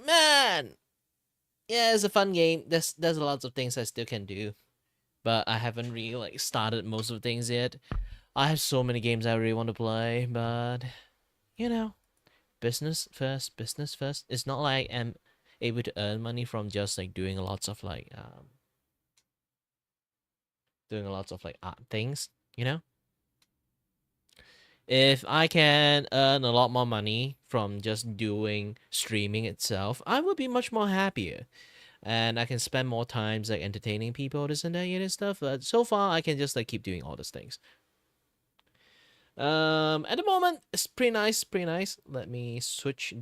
Man, yeah, it's a fun game. There's lots of things I still can do, but I haven't really like started most of the things yet. I have so many games I really want to play, but you know, business first, business first. It's not like I'm able to earn money from just like doing lots of like art things, you know? If I can earn a lot more money from just doing streaming itself, I would be much more happier. And I can spend more times like entertaining people, this and that, and stuff. But so far, I can just like keep doing all these things. At the moment, it's pretty nice, pretty nice. Let me switch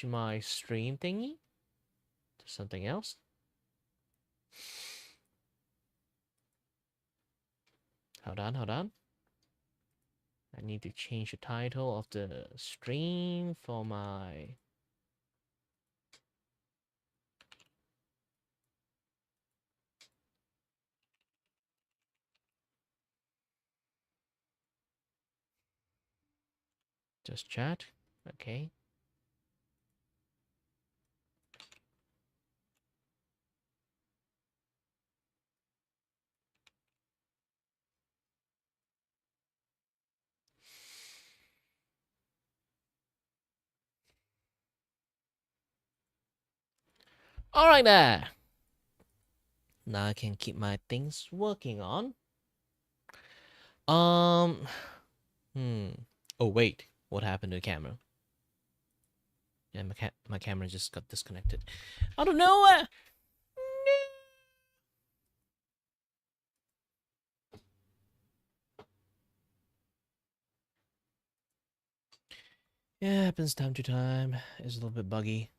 my stream thingy to something else. Hold on, hold on. I need to change the title of the stream for my. Just chat. Okay. All right there. Now I can keep my things working on. Um. Hmm. Oh wait, what happened to the camera? Yeah, my camera just got disconnected. I don't know. Yeah, it happens time to time. It's a little bit buggy.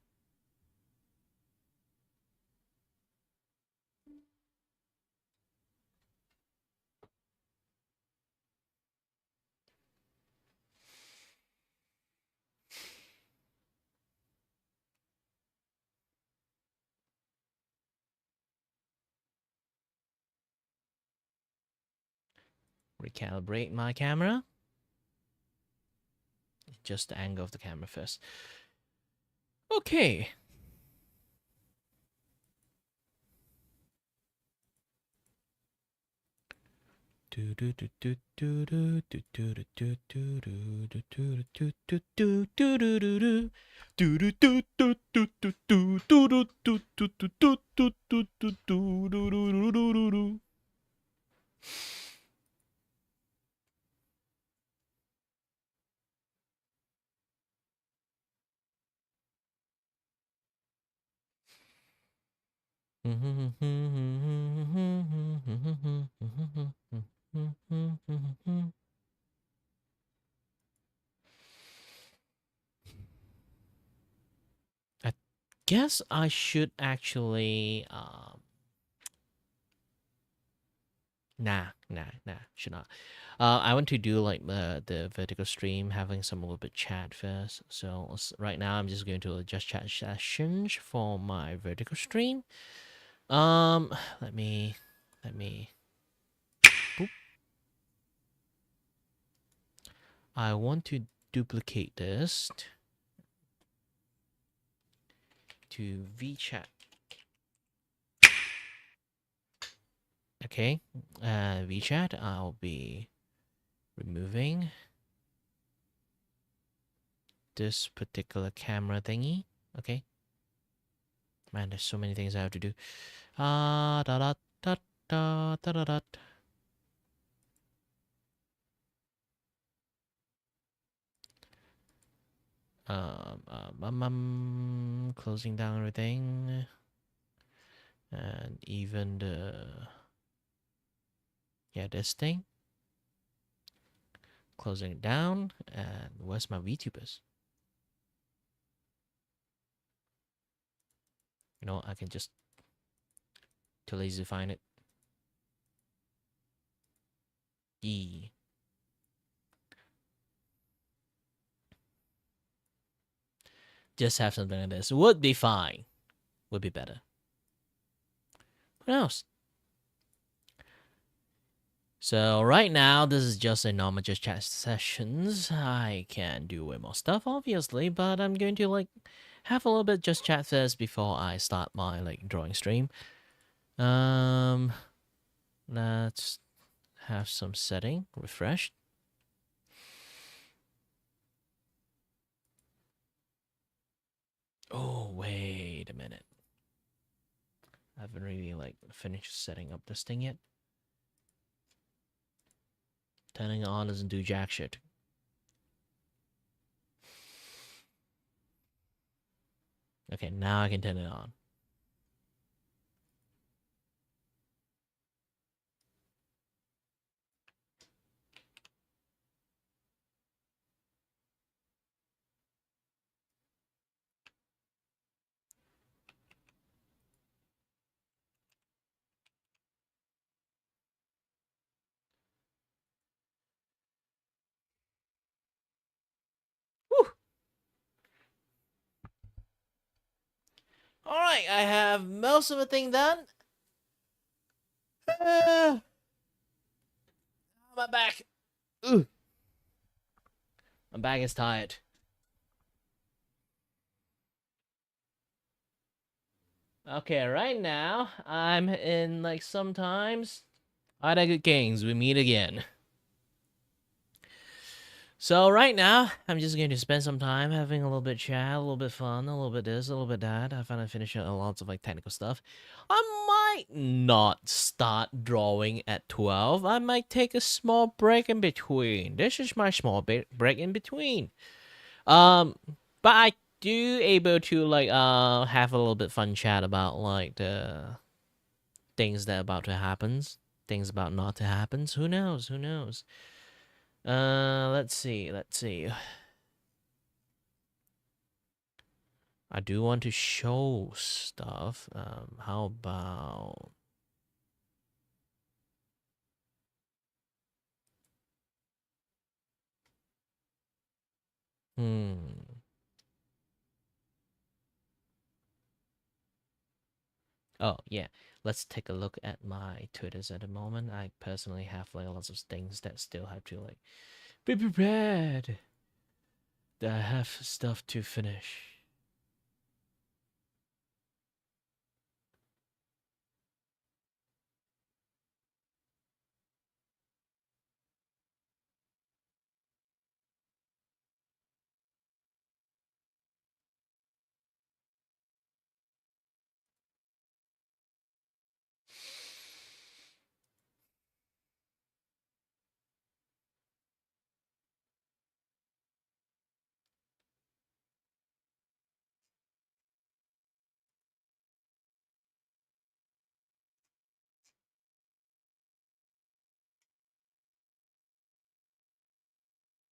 Recalibrate my camera. Just the angle of the camera first. Okay. I guess I should actually nah, should not. I want to do like the vertical stream, having some little bit chat first. So right now I'm just going to just chat sessions for my vertical stream. Um, let me. Boop. I want to duplicate this to VChat. Okay, VChat. I'll be removing this particular camera thingy. Okay. Man, there's so many things I have to do. Da da da da da da da. Closing down everything, and even this thing. Closing it down, and where's my VTubers? You know, I can just too lazy to find it. E. Just have something like this would be fine. Would be better. What else? So right now, this is just a normal just chat sessions. I can do way more stuff, obviously, but I'm going to like have a little bit just chat first before I start my like drawing stream. Let's have some setting refreshed. Oh, wait a minute. I haven't really like finished setting up this thing yet. Turning it on doesn't do jack shit. Okay, now I can turn it on. Whew. All right, I have most of the thing done. My back. Ooh. My back is tired. Okay, right now I'm in like sometimes. Alright, good kings, we meet again. So right now I'm just going to spend some time having a little bit chat, a little bit fun, a little bit this, a little bit that. I finally finished lots of like technical stuff. I might not start drawing at 12. I might take a small break in between. This is my small break in between. But I do able to like have a little bit fun chat about like the things that about to happen, things about not to happen. Who knows? Who knows? Let's see. Let's see. I do want to show stuff. How about? Hmm. Oh yeah. Let's take a look at my Twitters at the moment. I personally have like lots of things that still have to like be prepared. That I have stuff to finish.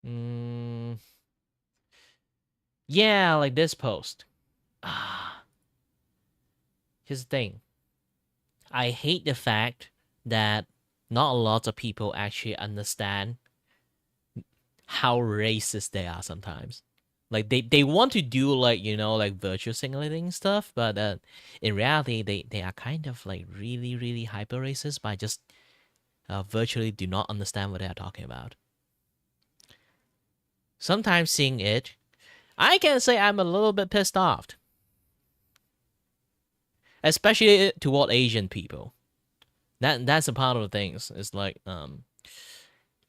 Hmm. Yeah, like this post. Ah. Here's the thing. I hate the fact that not a lot of people actually understand how racist they are sometimes. Like they want to do like like virtue signaling stuff, but in reality they are kind of like really hyper racist by just virtually do not understand what they are talking about. Sometimes seeing it, I can say I'm a little bit pissed off, especially toward Asian people. That's a part of the things. It's like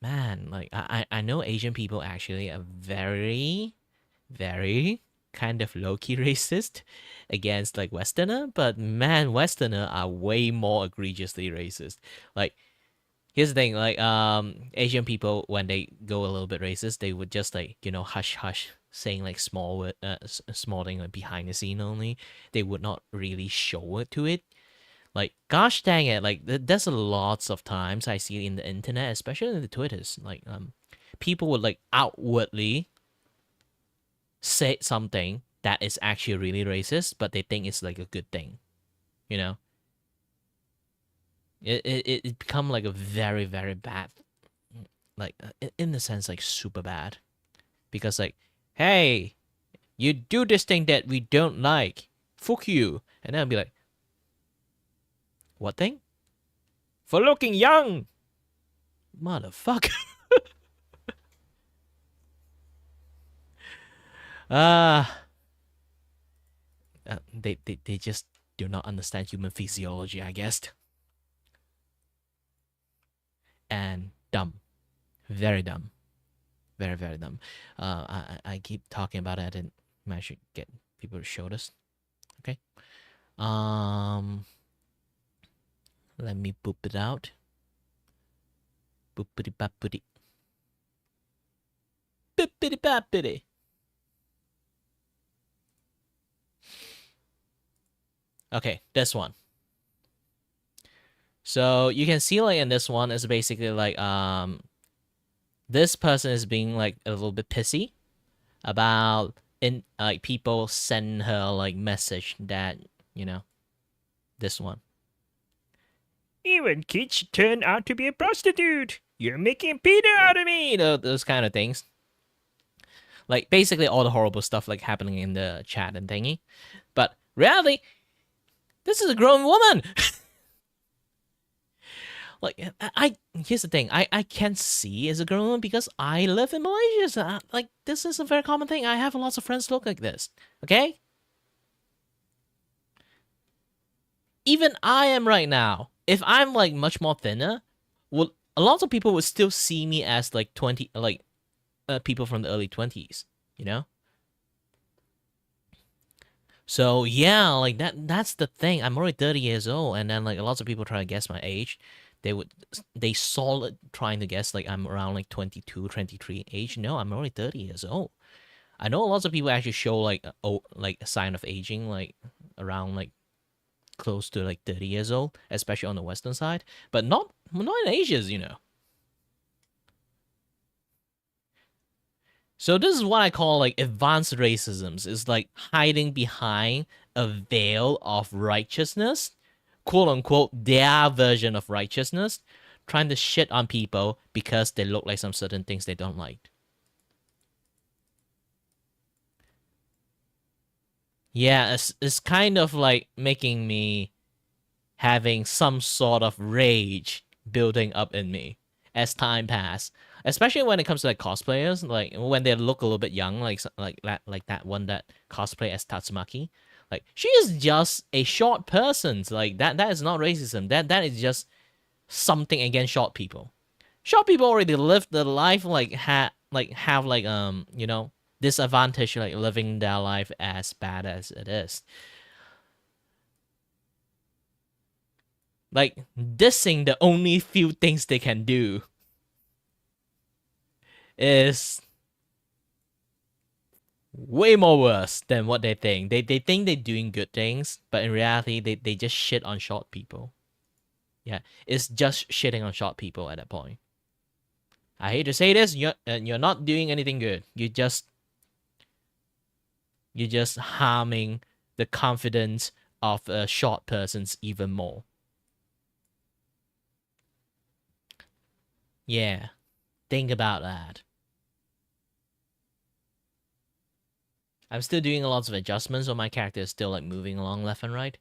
man, like I know Asian people actually are very kind of low-key racist against like Westerner, but man, Westerner are way more egregiously racist. Like here's the thing, like Asian people when they go a little bit racist, they would just like hush hush saying like small thing like behind the scene only. They would not really show it to it. Like, gosh dang it! Like, there's a lots of times I see in the internet, especially in the Twitters, like people would like outwardly say something that is actually really racist, but they think it's like a good thing. You know, it become like a very bad, like in the sense like super bad, because like, hey, you do this thing that we don't like, fuck you, and then I'll be like, what thing? For looking young. Motherfucker. Ah, they just do not understand human physiology, I guess. And dumb, very dumb, very very dumb. I keep talking about it, and I should get people to show this. Okay. Um, let me boop it out. Boopity boppity. Boopity boppity. Okay, this one. So you can see like in this one is basically like this person is being like a little bit pissy about in like people send her like message that you know this one. Even kids turn out to be a prostitute. You're making Peter out of me. You know, those kind of things. Like basically all the horrible stuff like happening in the chat and thingy. But reality, this is a grown woman. Like I here's the thing, I can see as a grown woman because I live in Malaysia. So like this is a very common thing. I have lots of friends look like this. Okay, even I am right now. If I'm like much more thinner, well, a lot of people would still see me as like 20, like people from the early 20s. You know. So yeah, like that's the thing. I'm already 30 years old, and then like lots of people try to guess my age. They solid trying to guess like I'm around like 22, 23 age. No, I'm already 30 years old. I know lots of people actually show like like a sign of aging like around like close to like 30 years old, especially on the western side, but not in Asia. So this is what I call like advanced racisms. It's like hiding behind a veil of righteousness, quote unquote, their version of righteousness, trying to shit on people because they look like some certain things they don't like. Yeah, it's kind of like making me having some sort of rage building up in me as time passes. Especially when it comes to like cosplayers, like when they look a little bit young, like that one that cosplay as Tatsumaki. Like she is just a short person. So, like that is not racism. That is just something against short people. Short people already live the life have like disadvantage like living their life as bad as it is. Like dissing the only few things they can do is way more worse than what they think. They think they're doing good things, but in reality they just shit on short people. Yeah, it's just shitting on short people at that point. I hate to say this, you're not doing anything good. You're just harming the confidence of short persons even more. Yeah, think about that. I'm still doing lots of adjustments, so my character is still like moving along left and right.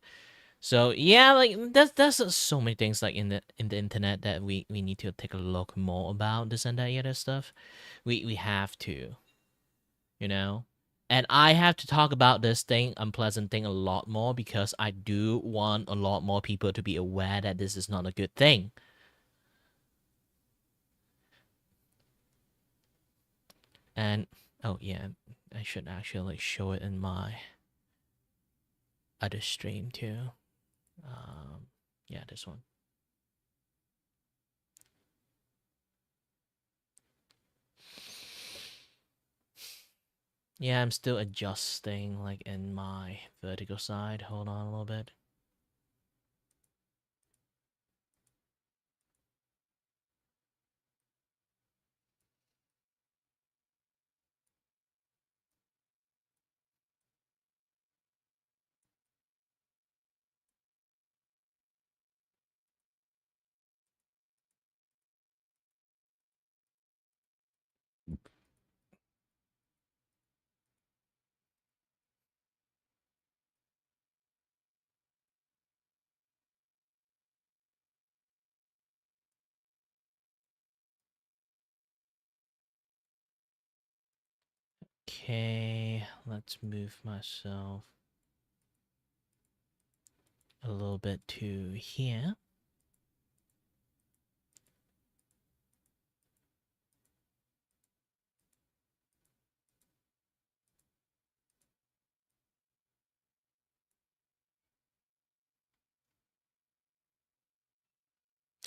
So yeah, like there's so many things like in the internet that we need to take a look more about this and that other stuff. We have to, you know. And I have to talk about this thing, unpleasant thing, a lot more because I do want a lot more people to be aware that this is not a good thing. And oh yeah, I should actually like show it in my other stream too. Yeah, this one. Yeah, I'm still adjusting like in my vertical side. Hold on a little bit. Okay, let's move myself a little bit to here.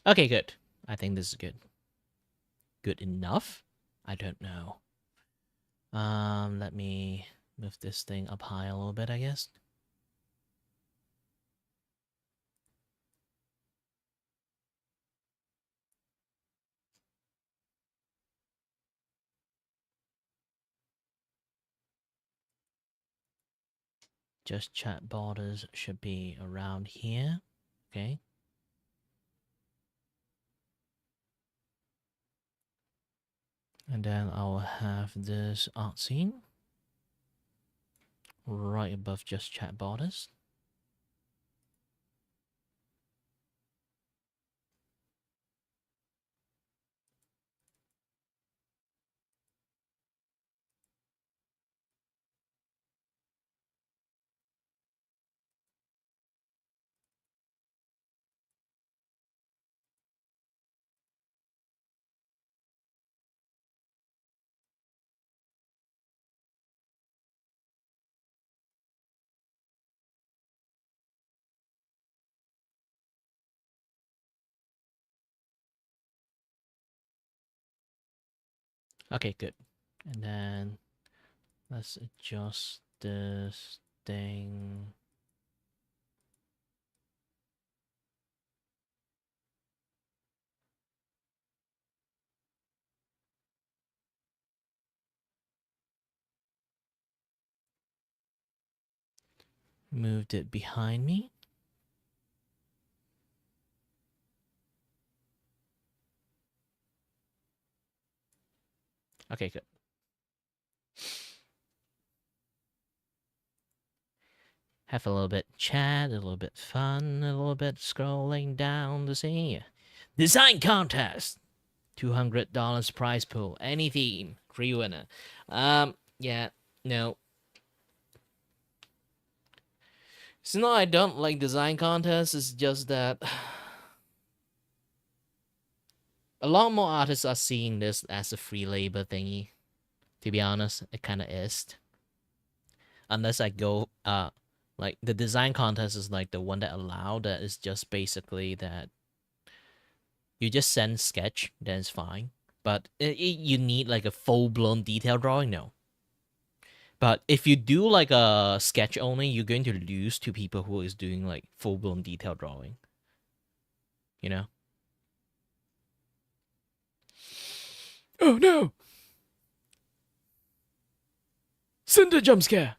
Okay, good. I think this is good. Good enough? I don't know. Let me move this thing up high a little bit, I guess. Just chat borders should be around here. Okay. And then I'll have this art scene right above just chat borders. Okay, good. And then let's adjust this thing. Moved it behind me. Okay, good. Have a little bit chat, a little bit fun, a little bit scrolling down to see. Design contest! $200 prize pool. Any theme. Free winner. Yeah, no. It's not I don't like design contests, it's just that a lot more artists are seeing this as a free labor thingy. To be honest, it kinda is. Unless I go like the design contest is like the one that allow that is just basically that you just send sketch, then it's fine. But you need like a full blown detail drawing, no. But if you do like a sketch only, you're going to lose to people who is doing like full blown detail drawing. You know? Oh no! Send a jump scare!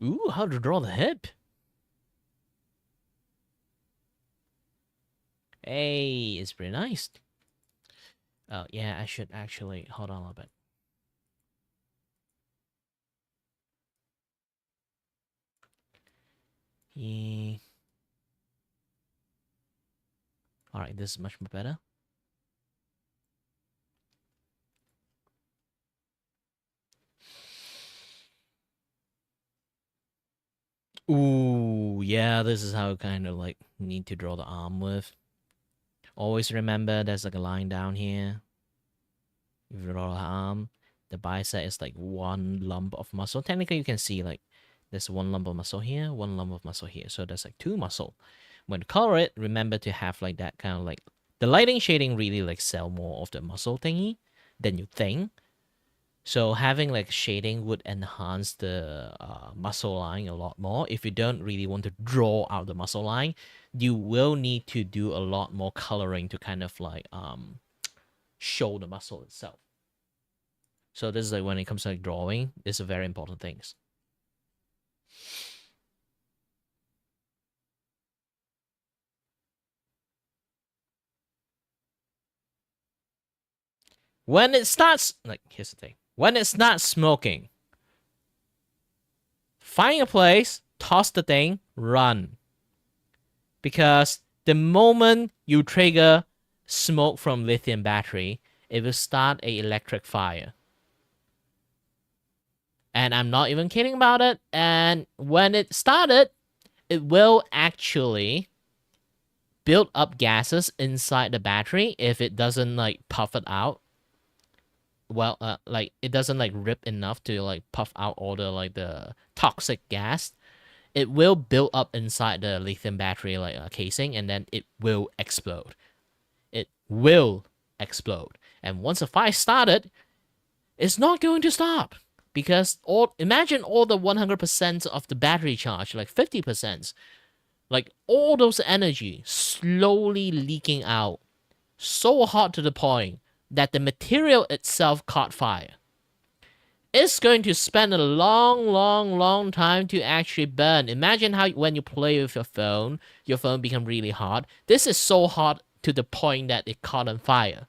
Ooh, how to draw the hip? Hey, it's pretty nice. Oh yeah, I should actually hold on a little bit. Yeah. All right, this is much more better. Ooh, yeah, this is how kind of like need to draw the arm with. Always remember there's like a line down here. If you draw the arm, the bicep is like one lump of muscle. Technically, you can see like there's one lump of muscle here, one lump of muscle here. So there's like two muscle. When you color it, remember to have like that kind of like the lighting shading really like sell more of the muscle thingy than you think. So having like shading would enhance the muscle line a lot more. If you don't really want to draw out the muscle line, you will need to do a lot more coloring to kind of like show the muscle itself. So this is like when it comes to like drawing, it's a very important things. When it starts, like, here's the thing. When it starts smoking, find a place, toss the thing, run. Because the moment you trigger smoke from lithium battery, it will start a electric fire. And I'm not even kidding about it. And when it started, it will actually build up gases inside the battery if it doesn't like puff it out. Well, like it doesn't like rip enough to like puff out all the like the toxic gas. It will build up inside the lithium battery like casing, and then it will explode. It will explode. And once the fire started, it's not going to stop. Because imagine all the 100% of the battery charge, like 50%, like all those energy slowly leaking out, so hot to the point that the material itself caught fire. It's going to spend a long time to actually burn. Imagine how when you play with your phone become really hot. This is so hot to the point that it caught on fire.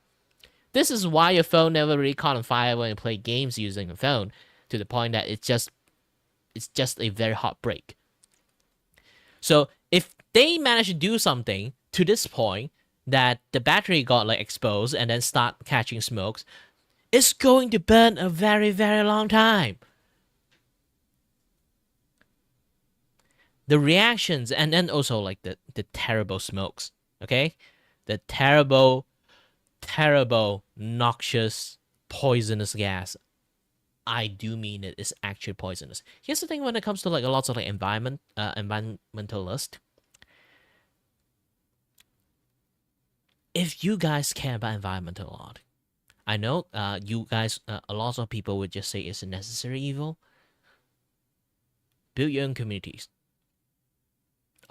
This is why your phone never really caught on fire when you play games using a phone, to the point that it's just a very hot break. So if they manage to do something to this point that the battery got like exposed and then start catching smokes, it's going to burn a very long time. The reactions, and then also like the terrible smokes, okay? The terrible, noxious, poisonous gas. I do mean it is actually poisonous. Here's the thing when it comes to like lots of like environmentalist. If you guys care about environmental a lot, I know you guys, a lot of people would just say it's a necessary evil. Build your own communities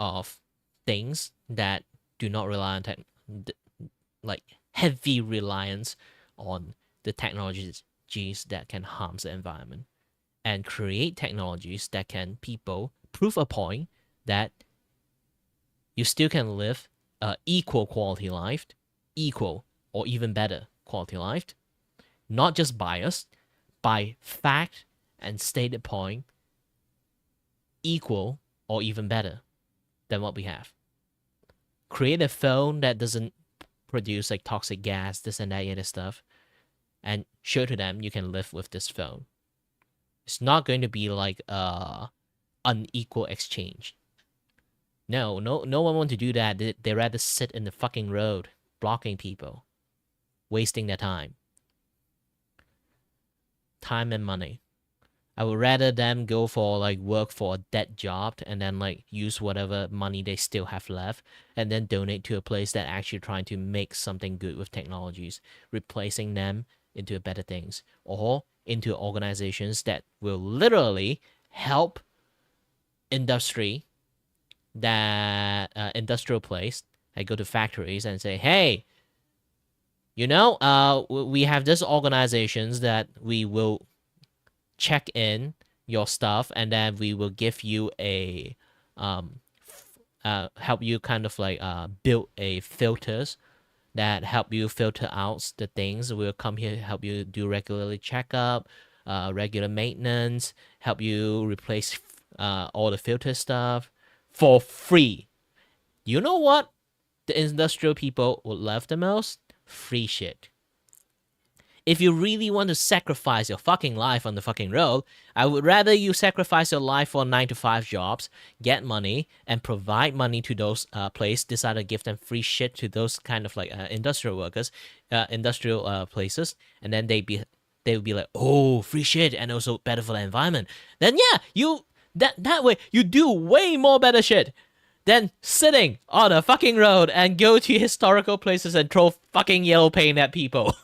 of things that do not rely on like heavy reliance on the technologies that can harm the environment, and create technologies that can people prove a point that you still can live equal quality life, equal or even better quality life, not just biased, by fact and stated point, equal or even better than what we have. Create a phone that doesn't produce like toxic gas, this and that other stuff, and show to them you can live with this phone. It's not going to be like unequal exchange. No one want to do that. They rather sit in the fucking road, blocking people, wasting their time and money. I would rather them go for like work for a dead job and then like use whatever money they still have left and then donate to a place that actually trying to make something good with technologies, replacing them into better things, or into organizations that will literally help industry, that industrial place. I go to factories and say, hey, you know, we have this organizations that we will check in your stuff, and then we will give you a help you kind of like build a filters that help you filter out the things. We'll come here, help you do regularly checkup, regular maintenance, help you replace all the filter stuff for free. You know what the industrial people would love the most? Free shit. If you really want to sacrifice your fucking life on the fucking road, I would rather you sacrifice your life for 9-to-5 jobs, get money, and provide money to those places, decide to give them free shit to those kind of like industrial workers, industrial places, and then they would be like, oh, free shit, and also better for the environment. Then yeah, that way you do way more better shit than sitting on a fucking road and go to historical places and throw fucking yellow paint at people.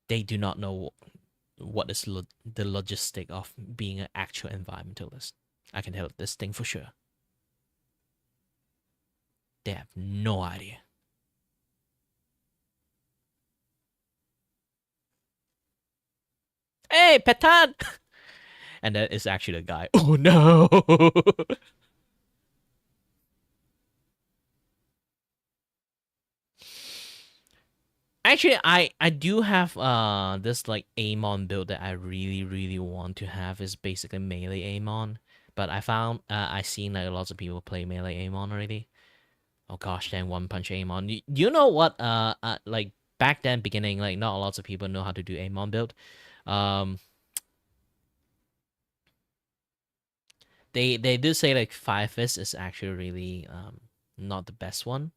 They do not know what is the logistic of being an actual environmentalist. I can tell this thing for sure. They have no idea. Hey, Petan! and then it's actually the guy. Oh no! Actually, I do have this like Amon build that I really want to have. Is basically melee Amon, but I found I seen like lots of people play melee Amon already. Oh gosh, then one punch Amon. You know what? Like back then beginning, like not lots of people know how to do Amon build. Um, they do say like Fire Fist is actually really not the best one,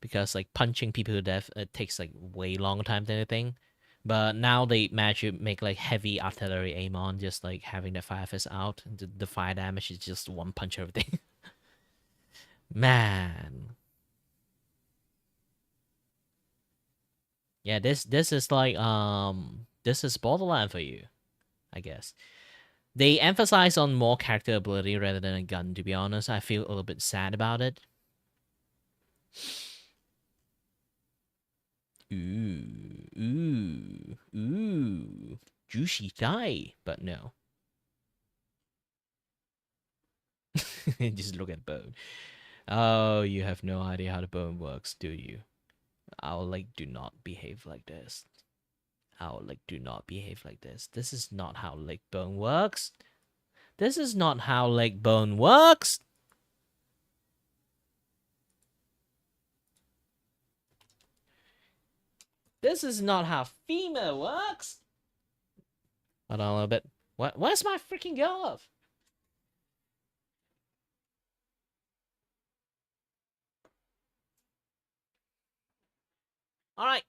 because like punching people to death, it takes like way longer time than anything. But now they manage to make like heavy artillery aim on, just like having the fire fist out. The fire damage is just one punch everything. Man, yeah, this is like this is Borderland for you, I guess. They emphasize on more character ability rather than a gun. To be honest, I feel a little bit sad about it. Ooh, juicy thigh, but no. Just look at bone. Oh, you have no idea how the bone works, do you? I'll like do not behave like this. I'll like do not behave like this. This is not how leg bone works. This is not how leg bone works. This is not how femur works. Hold on a little bit. Where's my freaking glove? All right.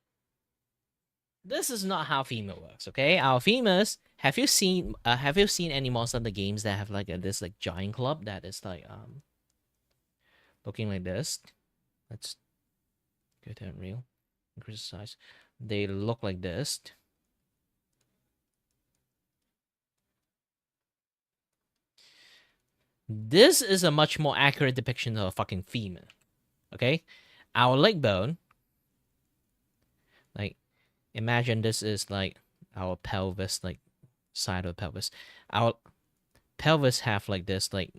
This is not how femur works, okay? Our femurs. Have you seen any monster in the games that have like this like giant club that is like looking like this? Let's go to unreal. Increase the size. They look like this. This is a much more accurate depiction of a fucking femur. Okay? Our leg bone, like, imagine this is like our pelvis, like side of the pelvis. Our pelvis have like this like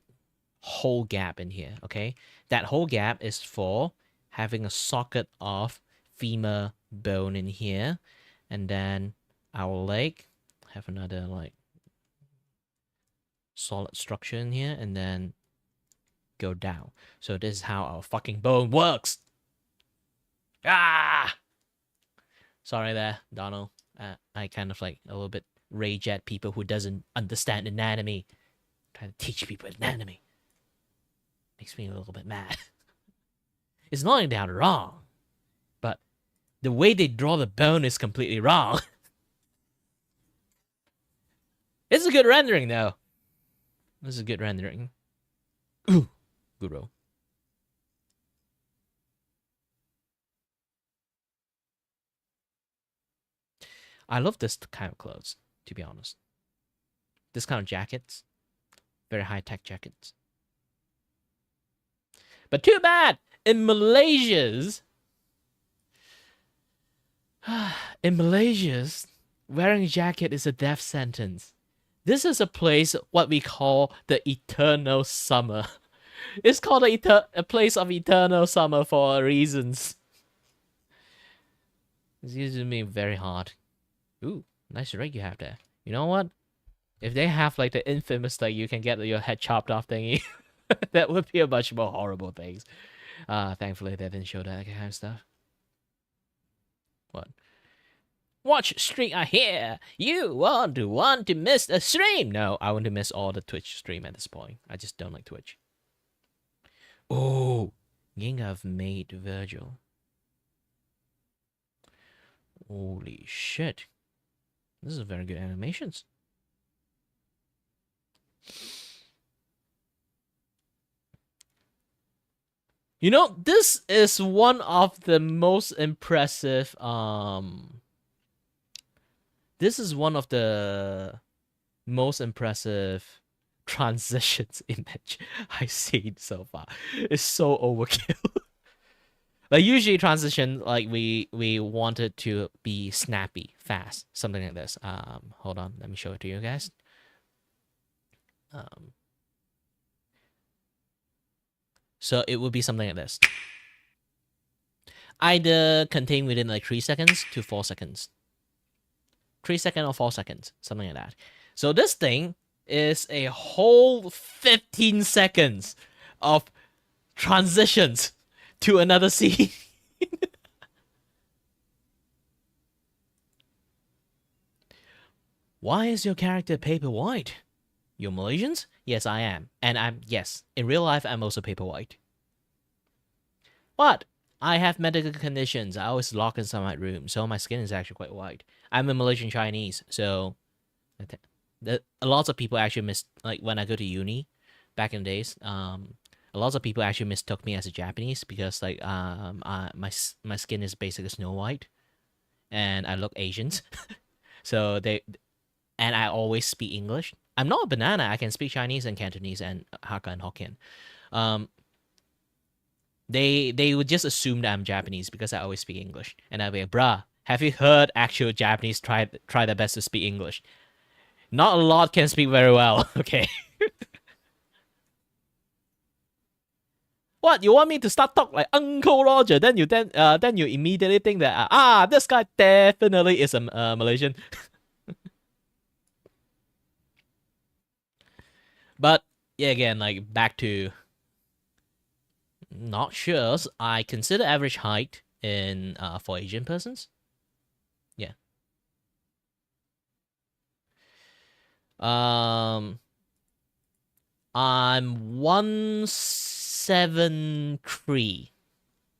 whole gap in here, okay? That whole gap is for having a socket of femur bone in here, and then our leg have another like solid structure in here, and then go down. So this is how our fucking bone works. Ah! Sorry there, Donald. I kind of like a little bit rage at people who doesn't understand anatomy. Trying to teach people anatomy. Makes me a little bit mad. It's not like they're wrong, but the way they draw the bone is completely wrong. It's a good rendering, though. This is a good rendering. Ooh, good roll. I love this kind of clothes, to be honest. This kind of jackets. Very high-tech jackets. But too bad! In Malaysia's... in Malaysia's, wearing a jacket is a death sentence. This is a place what we call the eternal summer. It's called a place of eternal summer for reasons. It's usually me very hard. Ooh, nice rig you have there. You know what? If they have like the infamous like you can get your head chopped off thingy, that would be a much more horrible things. Thankfully they didn't show that kind of stuff. What? Watch stream here. You want to miss a stream? No, I want to miss all the Twitch stream at this point. I just don't like Twitch. Oh, Ginga have made Virgil. Holy shit. This is very good animations. You know, this is one of the most impressive this is one of the most impressive transitions image I've seen so far. It's so overkill. Like usually transition, like we wanted to be snappy, fast, something like this. Hold on, let me show it to you guys. Um, so it would be something like this. Either contain within like 3 seconds to 4 seconds. 3 seconds or 4 seconds, something like that. So this thing is a whole 15 seconds of transitions to another scene. Why is your character paper white? You're Malaysians? Yes, I am. And yes, in real life, I'm also paper white. But I have medical conditions. I always lock inside my room, so my skin is actually quite white. I'm a Malaysian Chinese, so a lot of people actually like when I go to uni back in the days. A lot of people actually mistook me as a Japanese because like my skin is basically Snow White, and I look Asian. So and I always speak English. I'm not a banana. I can speak Chinese and Cantonese and Hakka and Hokkien. Um, they would just assume that I'm Japanese because I always speak English, and I'd be like, bruh, have you heard actual Japanese try their best to speak English? Not a lot can speak very well. Okay. What, you want me to start talk like Uncle Roger? Then you immediately think that this guy definitely is a Malaysian. But yeah, again, like back to not sure. I consider average height in for Asian persons. Yeah. Um, I'm 173.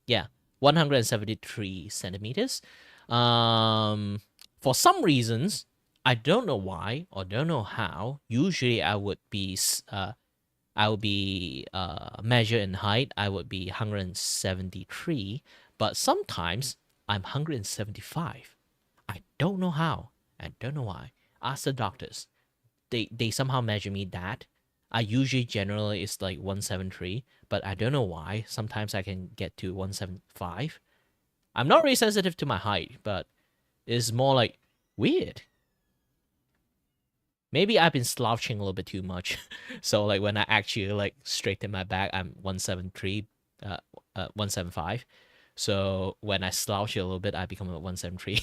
Yeah, 173 centimeters. For some reasons, I don't know why or don't know how. Usually, I would be measured in height. I would be 173, but sometimes I'm 175. I don't know how. I don't know why. Ask the doctors. They somehow measure me that. I usually generally is like 173, but I don't know why. Sometimes I can get to 175. I'm not really sensitive to my height, but it's more like weird. Maybe I've been slouching a little bit too much. So like when I actually like straighten my back, I'm 173, 175. So when I slouch it a little bit, I become a 173.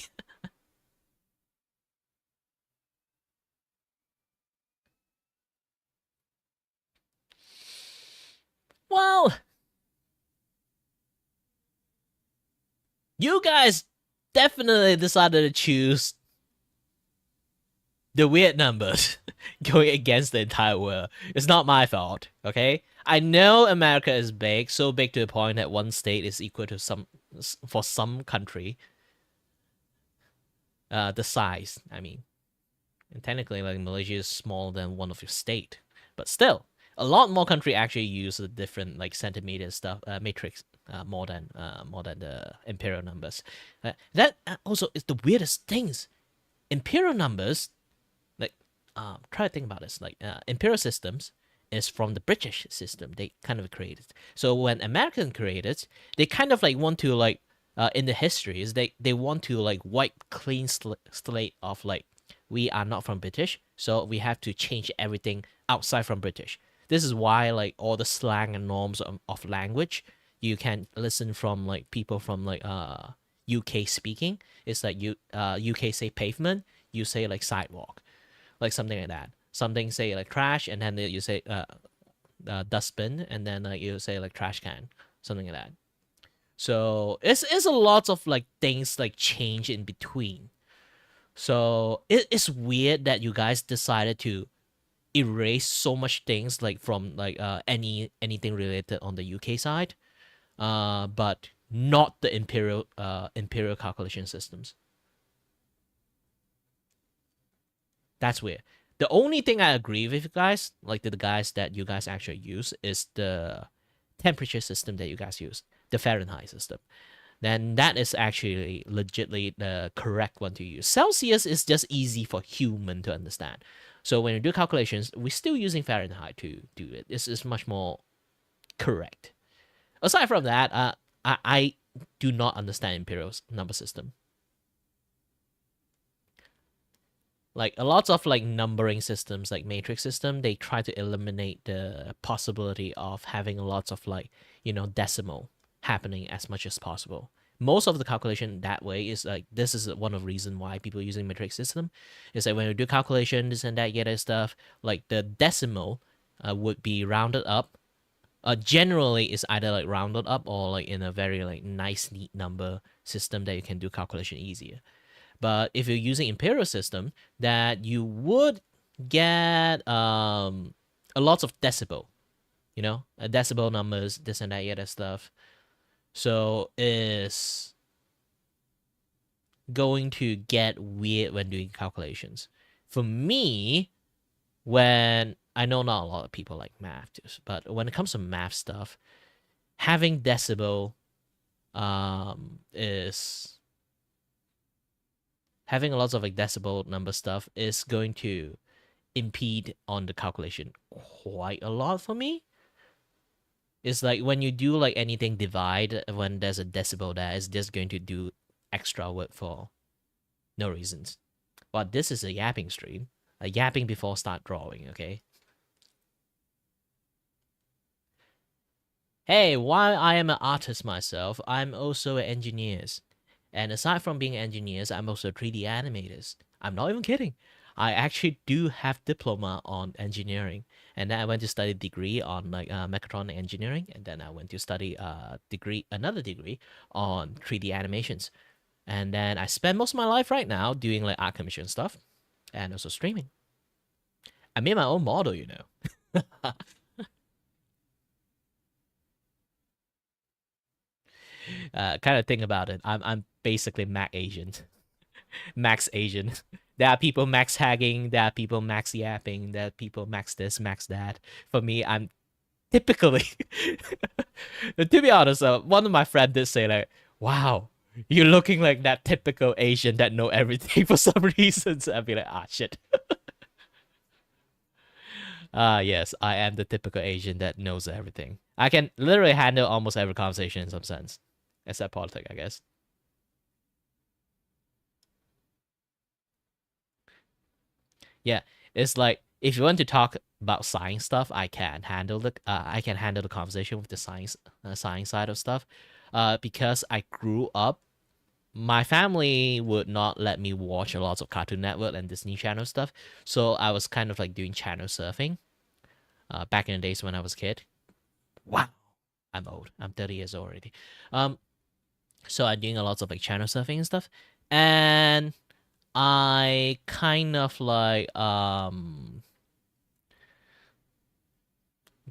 Well, you guys definitely decided to choose the weird numbers going against the entire world. It's not my fault, okay? I know America is big, so big to the point that one state is equal to for some country. The size, I mean. And technically, like Malaysia is smaller than one of your state, but still, a lot more country actually use a different like centimeter stuff matrix more than the imperial numbers. That also is the weirdest things. Imperial numbers, like try to think about this. Like imperial systems is from the British system. They kind of created. So when American created, they kind of like want to like in the histories they want to like wipe clean slate of like we are not from British, so we have to change everything outside from British. This is why like all the slang and norms of language you can listen from like people from like UK speaking. It's like UK say pavement, you say like sidewalk, like something like that. Something say like trash, and then you say dustbin, and then like you say like trash can, something like that. So it's a lot of like things like change in between. So it's weird that you guys decided to erase so much things like from like anything related on the UK side, but not the imperial calculation systems. That's weird. The only thing I agree with you guys, like the guys that you guys actually use, is the temperature system that you guys use, the Fahrenheit system. Then that is actually legitly the correct one to use. Celsius is just easy for human to understand. So when you do calculations, we're still using Fahrenheit to do it. This is much more correct. Aside from that, I do not understand Imperial's number system. Like a lot of like numbering systems, like matrix system, they try to eliminate the possibility of having lots of like, decimal happening as much as possible. Most of the calculation that way is like, this is one of the reasons why people using matrix system is that when you do calculation, this and that, yet stuff, like the decimal would be rounded up. Generally is either like rounded up or like in a very like nice neat number system that you can do calculation easier. But if you're using imperial system, that you would get a lot of decibel, decibel numbers, this and that, yeah, that stuff. So it's going to get weird when doing calculations. For me, when I know not a lot of people like math, but when it comes to math stuff, having decibel is having a lot of like decibel number stuff is going to impede on the calculation quite a lot for me. It's like when you do like anything divide, when there's a decibel there, it's just going to do extra work for no reasons. But this is a yapping stream. A yapping before start drawing, okay? Hey, while I am an artist myself, I'm also an engineer. And aside from being engineers, I'm also a 3D animators. I'm not even kidding. I actually do have diploma on engineering, and then I went to study degree on like mechatronic engineering, and then I went to study another degree on 3D animations, and then I spend most of my life right now doing like art commission stuff, and also streaming. I made my own model, kind of think about it. I'm basically Mac Asian. Max Asian. There are people max hagging, there are people max yapping, there are people max this, max that. For me, I'm typically, to be honest, one of my friends did say like, "Wow, you're looking like that typical Asian that know everything for some reasons." I'd be like, "Ah, shit." Yes, I am the typical Asian that knows everything. I can literally handle almost every conversation in some sense, except politics, I guess. Yeah, it's like if you want to talk about science stuff, I can handle the conversation with the science side of stuff. Because I grew up, my family would not let me watch a lot of Cartoon Network and Disney Channel stuff, so I was kind of like doing channel surfing. Back in the days when I was a kid. Wow, I'm old. I'm 30 years old already. Um, so I'm doing a lot of like channel surfing and stuff, and I kind of like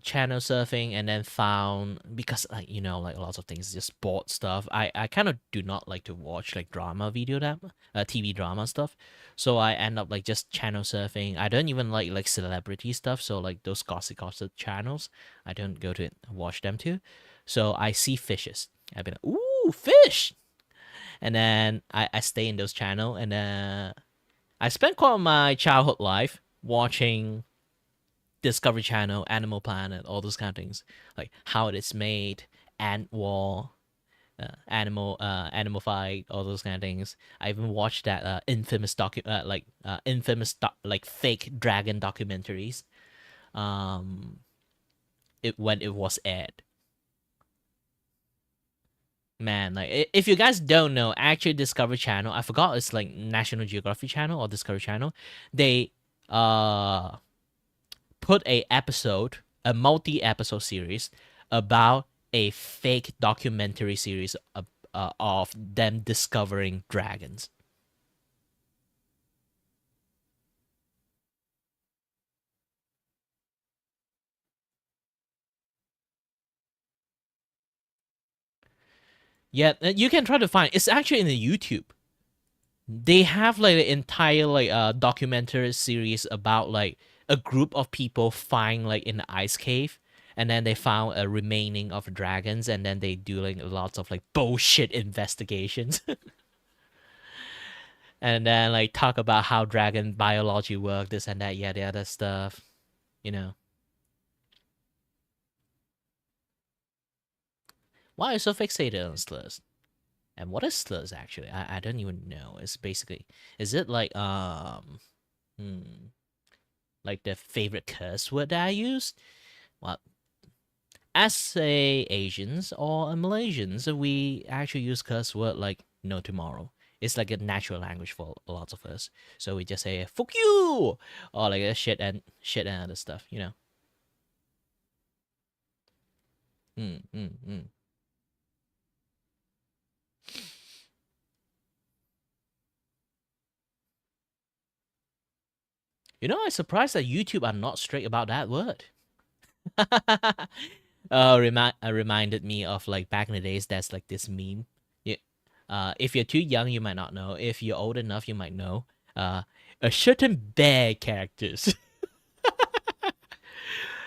channel surfing and then found, because like like lots of things just sport stuff, I kind of do not like to watch like drama video that TV drama stuff, so I end up like just channel surfing. I don't even like celebrity stuff, so like those gossip channels, I don't go to watch them too. So I see fishes, I've been like, ooh, fish, and then I stay in those channel, and I spent quite my childhood life watching Discovery Channel, Animal Planet, all those kind of things, like how it is made, Ant War, Animal Fight, all those kind of things. I even watched that like fake dragon documentaries. Um, it when it was aired. Man, like if you guys don't know, actually Discovery Channel, I forgot it's like National Geographic Channel or Discovery Channel. They put a multi-episode series about a fake documentary series of them discovering dragons. Yeah, you can try to find. It's actually in the YouTube. They have like an entire like documentary series about like a group of people find like in the ice cave, and then they found a remaining of dragons, and then they do like lots of like bullshit investigations. And then like talk about how dragon biology work, this and that, yeah, the other stuff. You know, why are you so fixated on slurs? And what is slurs actually? I don't even know. It's basically, is it like Like the favorite curse word that I use. Well, as a Asians or a Malaysians, we actually use curse word like no tomorrow. It's like a natural language for a lot of us. So we just say "fuck you" or like a shit and other stuff. Mm, mm, mm. I'm surprised that YouTube are not strict about that word. Reminded me of like back in the days. That's like this meme. Yeah. If you're too young, you might not know. If you're old enough, you might know. A certain bear characters.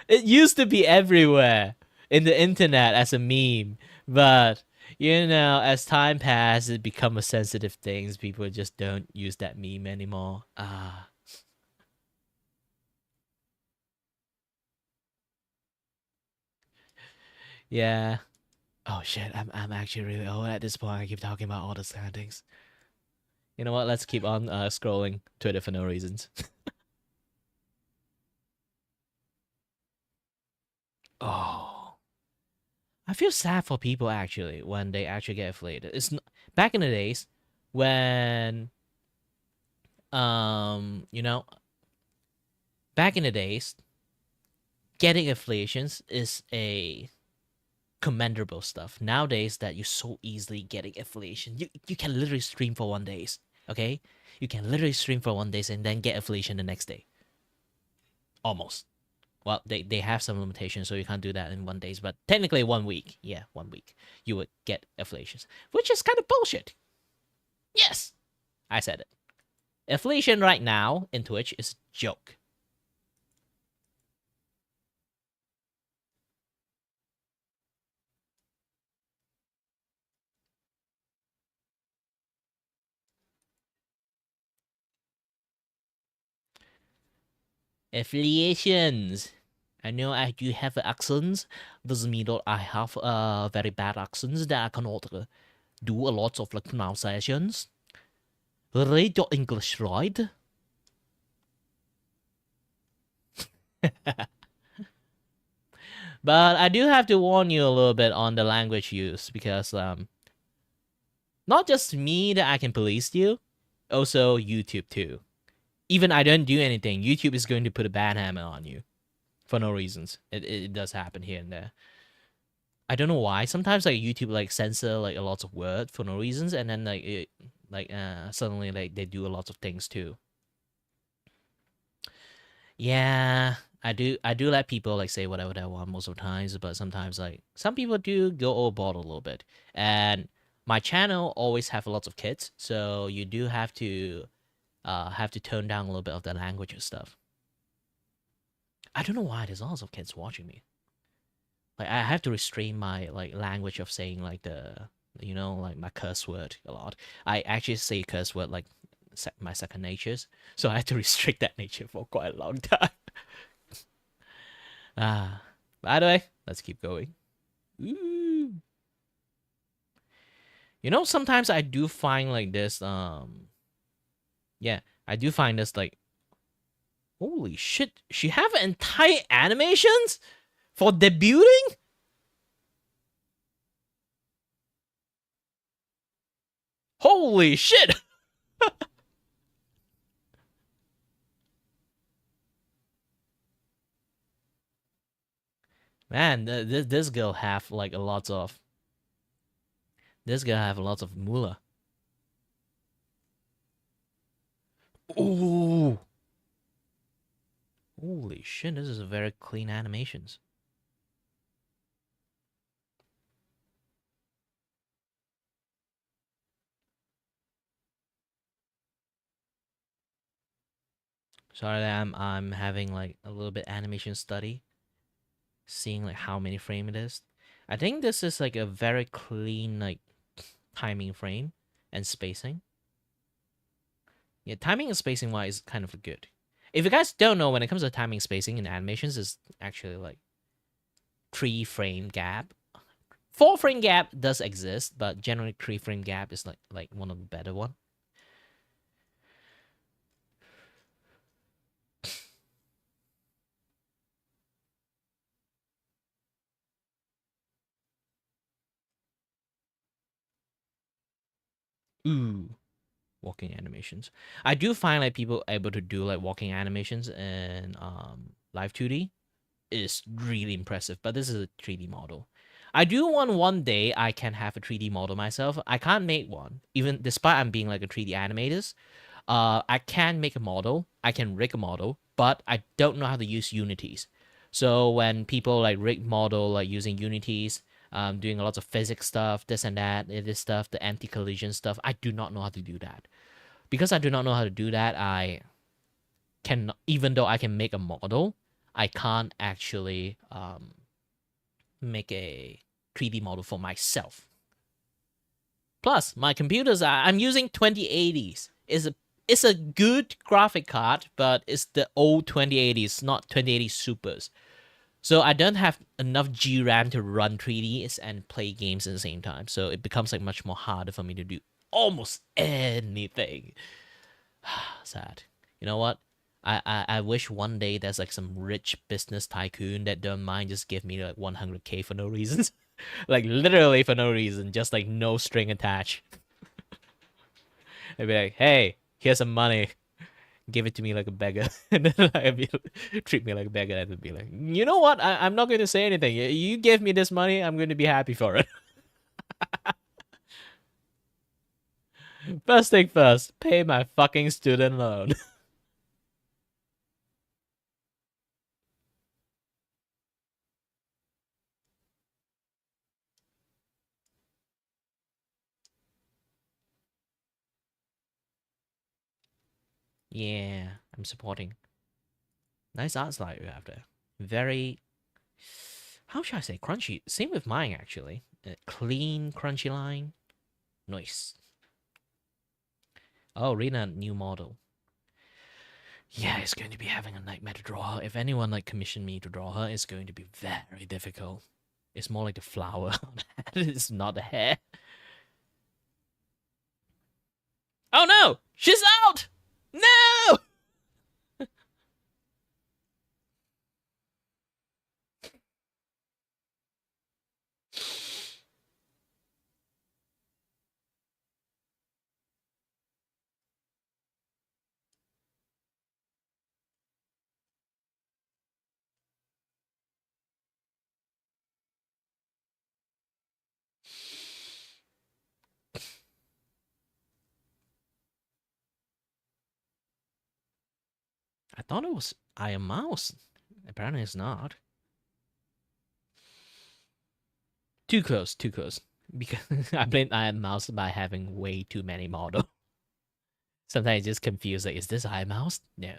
It used to be everywhere in the internet as a meme, but as time passes, it become a sensitive things. People just don't use that meme anymore. Yeah. Oh shit, I'm actually really old at this point. I keep talking about all those kind of things. You know what? Let's keep on scrolling Twitter for no reasons. Oh, I feel sad for people actually when they actually get affiliated. Back in the days when um you know back in the days getting affiliations is a commendable stuff. Nowadays that you so easily getting affiliation, you can literally stream for 1 days. Okay, you can literally stream for 1 days and then get affiliation the next day. Almost. Well, they have some limitations, so you can't do that in 1 days. But technically, 1 week. Yeah, 1 week. You would get affiliations, which is kind of bullshit. Yes, I said it. Affiliation right now in Twitch is a joke. Affiliations. I know I do have accents. Doesn't mean that I have very bad accents that I cannot do a lot of like pronunciations. Read your English, right? But I do have to warn you a little bit on the language use because not just me that I can police you, also YouTube too. Even I don't do anything, YouTube is going to put a ban hammer on you for no reasons. It does happen here and there. I don't know why. Sometimes like YouTube like censor like a lot of word for no reasons, and then suddenly like they do a lot of things too. Yeah, I do let people like say whatever they want most of the times, but sometimes like some people do go overboard a little bit. And my channel always have lots of kids, so you do have to tone down a little bit of the language and stuff. I don't know why there's lots of kids watching me. Like I have to restrain my like language of saying like like my curse word a lot. I actually say curse word like my second natures, so I had to restrict that nature for quite a long time. By the way, let's keep going. Ooh. Sometimes I do find like this. Yeah, I do find this like, holy shit, she have entire animations for debuting. Holy shit! Man, this girl have like a lot of. This girl have a lot of moolah. Ooh. Holy shit, this is a very clean animations. Sorry that I'm having like a little bit animation study, seeing like how many frame it is. I think this is like a very clean like timing frame and spacing. Yeah, timing and spacing wise kind of good. If you guys don't know, when it comes to timing spacing in animations, is actually like 3 frame gap. 4 frame gap does exist, but generally 3 frame gap is like one of the better one. Ooh, walking animations. I do find like people able to do like walking animations in live 2D is really impressive, but this is a 3D model. I do want one day I can have a 3D model myself. I can't make one, even despite I'm being like a 3D animator. I can make a model, I can rig a model, but I don't know how to use Unities. So when people like rig model like using Unities, doing lots of physics stuff, this and that, this stuff, the anti-collision stuff, I do not know how to do that. Because I do not know how to do that, I can, even though I can make a model, I can't actually make a 3D model for myself. Plus, my computers I'm using 2080s. It's a good graphic card, but it's the old 2080s, not 2080 Supers. So I don't have enough GRAM to run 3Ds and play games at the same time. So it becomes like much more harder for me to do almost anything. Sad. You know what? I wish one day there's like some rich business tycoon that don't mind just give me like 100K for no reasons. Like literally for no reason, just like no string attached. I'd be like, hey, here's some money. Give it to me like a beggar. And then I'd be treat me like a beggar and be like, you know what? I'm not going to say anything. You give me this money, I'm going to be happy for it. First thing first, pay my fucking student loan. Yeah, I'm supporting. Nice art style you have there. Very, how should I say, crunchy. Same with mine actually. Clean, crunchy line. Nice. Oh, Rena, new model. Yeah, it's going to be having a nightmare to draw her. If anyone like commissioned me to draw her, it's going to be very difficult. It's more like the flower on the head. It's not the hair. Oh no! She's out! No! I thought it was I Am Mouse. Apparently it's not. Too close, too close. Because I blame I Am Mouse by having way too many models. Sometimes I just confuse like, is this I Am Mouse? No.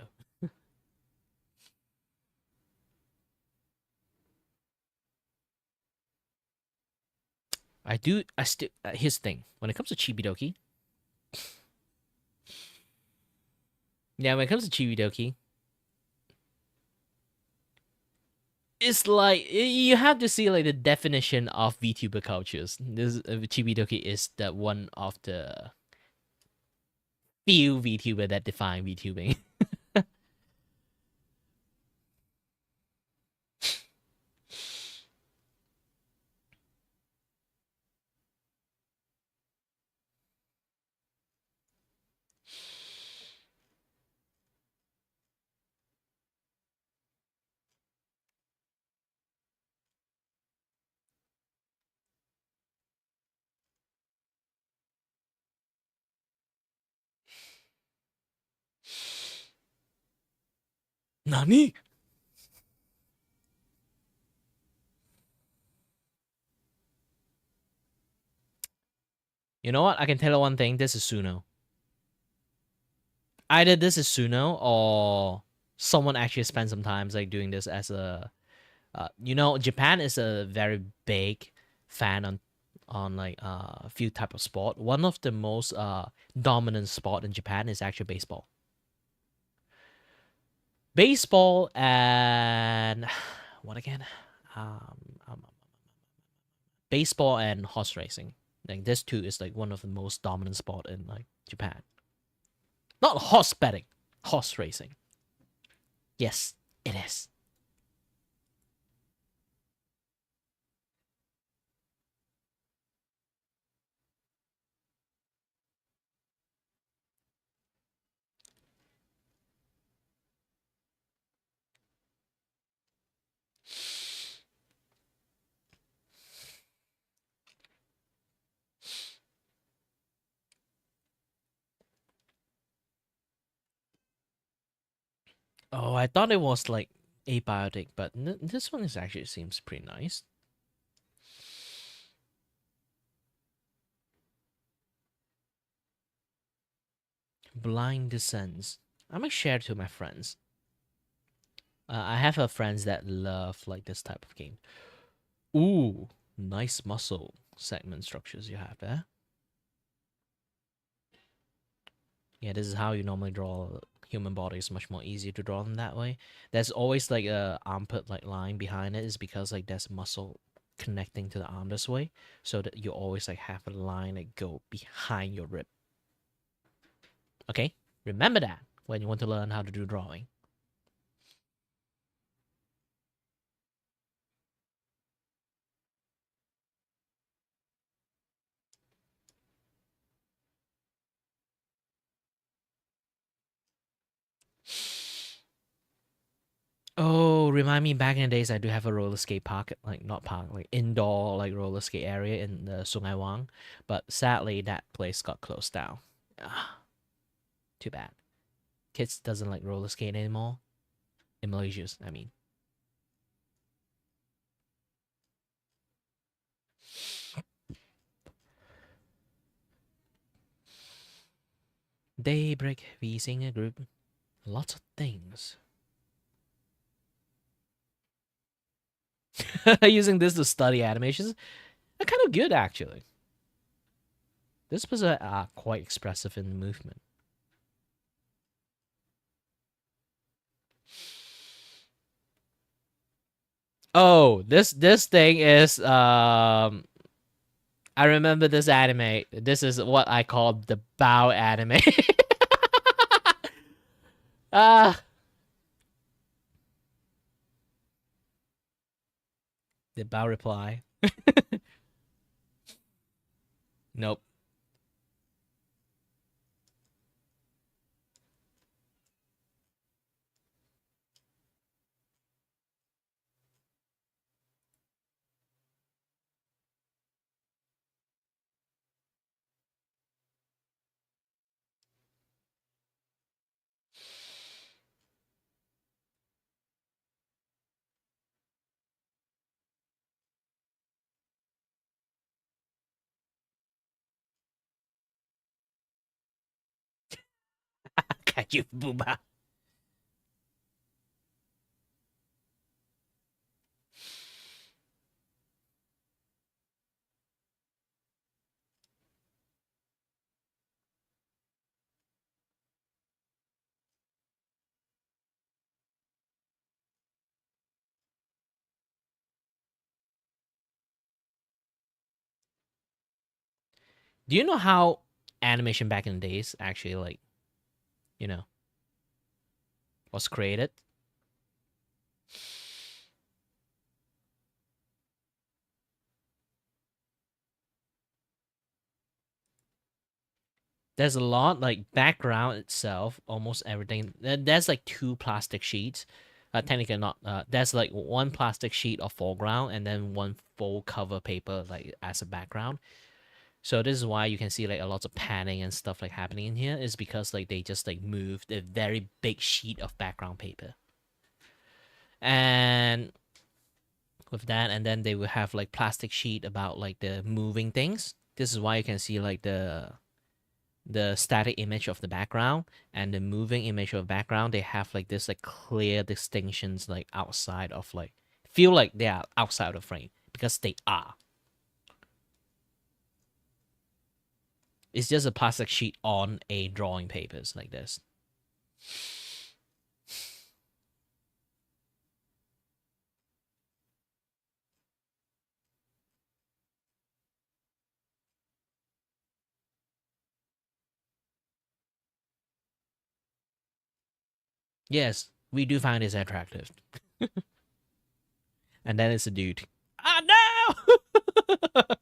I still, here's the thing. When it comes to Chibidoki, yeah, when it comes to Chibidoki, it's like you have to see like the definition of VTuber cultures. This Chibidoki is that one of the few VTuber that define VTubing. Nani? You know what? I can tell you one thing. This is Suno. Either this is Suno or someone actually spent some time like doing this as a. You know, Japan is a very big fan on like a few type of sport. One of the most dominant sport in Japan is actually baseball. Baseball and what again? Um, um, Baseball and horse racing. Like this two is like one of the most dominant sport in like Japan. Not horse betting, horse racing. Yes, it is. Oh, I thought it was like abiotic, but this one is actually seems pretty nice. Blind Descents. I might share it to my friends. I have friends that love like this type of game. Ooh, nice muscle segment structures you have there. Yeah, this is how you normally draw human body. It's much more easier to draw them that way. There's always like a armpit like line behind it is because like there's muscle connecting to the arm this way, so that you always like have a line that go behind your rib. Okay, remember that when you want to learn how to do drawing. Oh, remind me back in the days I do have a roller skate park, like not park, like indoor like roller skate area in the Sungai Wang, but sadly that place got closed down. Ah, too bad. Kids doesn't like roller skate anymore. In Malaysia, I mean. Daybreak, we sing a group. Lots of things. Using this to study animations, are kind of good actually. This was quite expressive in movement. Oh, this thing is I remember this anime. This is what I call the bow anime. Ah, the bow reply. Nope. Can you booba? Do you know how animation back in the days actually like, you know, was created? There's a lot like background itself, almost everything. There's like two plastic sheets. Technically not. There's like one plastic sheet of foreground and then one full cover paper like as a background. So this is why you can see like a lot of panning and stuff like happening in here is because like they just like moved a very big sheet of background paper. And with that, and then they will have like plastic sheet about like the moving things. This is why you can see like the static image of the background and the moving image of background. They have like this like clear distinctions like outside of like feel like they are outside of frame because they are. It's just a plastic sheet on a drawing papers like this. Yes, we do find this attractive. And then it's a dude. Ah no!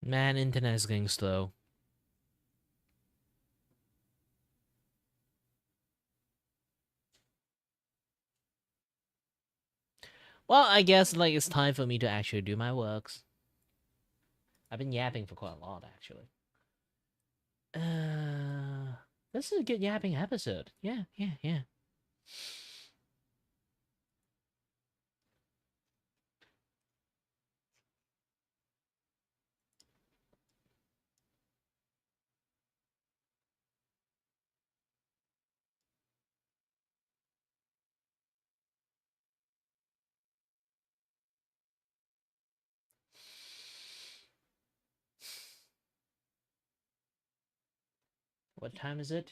Man, internet is getting slow. Well, I guess like it's time for me to actually do my works. I've been yapping for quite a lot, actually. Uh, this is a good yapping episode. Yeah, yeah, yeah. What time is it?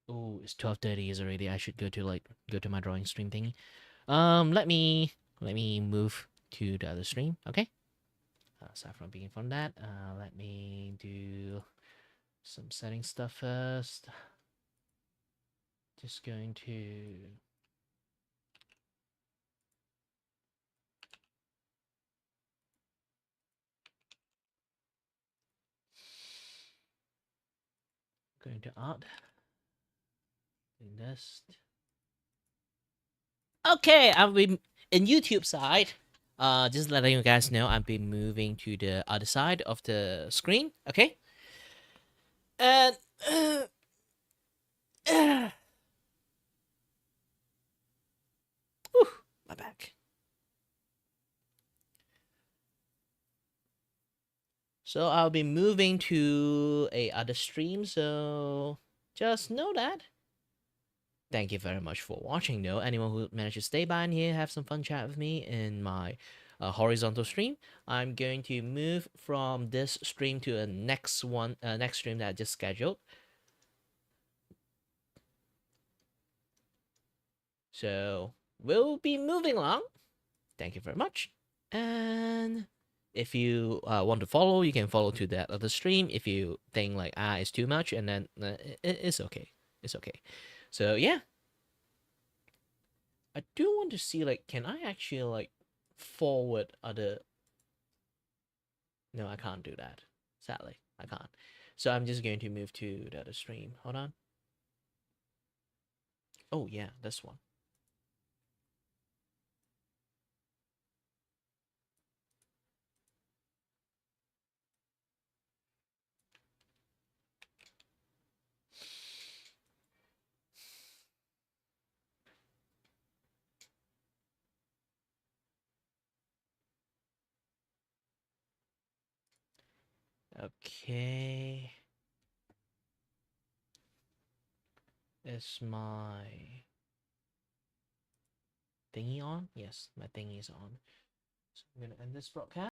Oh, it's 12:30 is already. I should go to my drawing stream thingy. Let me move to the other stream. Okay. Aside from being from that, let me do some setting stuff first. Just going to art. Doing this. Okay, I've been in YouTube side. Just letting you guys know, I've been moving to the other side of the screen. Okay, and whew, my back. So I'll be moving to a other stream. So just know that. Thank you very much for watching, though. Anyone who managed to stay by in here, have some fun chat with me in my horizontal stream. I'm going to move from this stream to a next stream that I just scheduled. So we'll be moving along. Thank you very much. And if you want to follow, you can follow to that other stream. If you think like it's too much, and then it's okay. It's okay. So yeah, I do want to see like, can I actually like forward other? No, I can't do that. Sadly, I can't. So I'm just going to move to the other stream. Hold on. Oh yeah, this one. Okay. Is my thingy on? Yes, my thingy is on. So I'm gonna end this broadcast.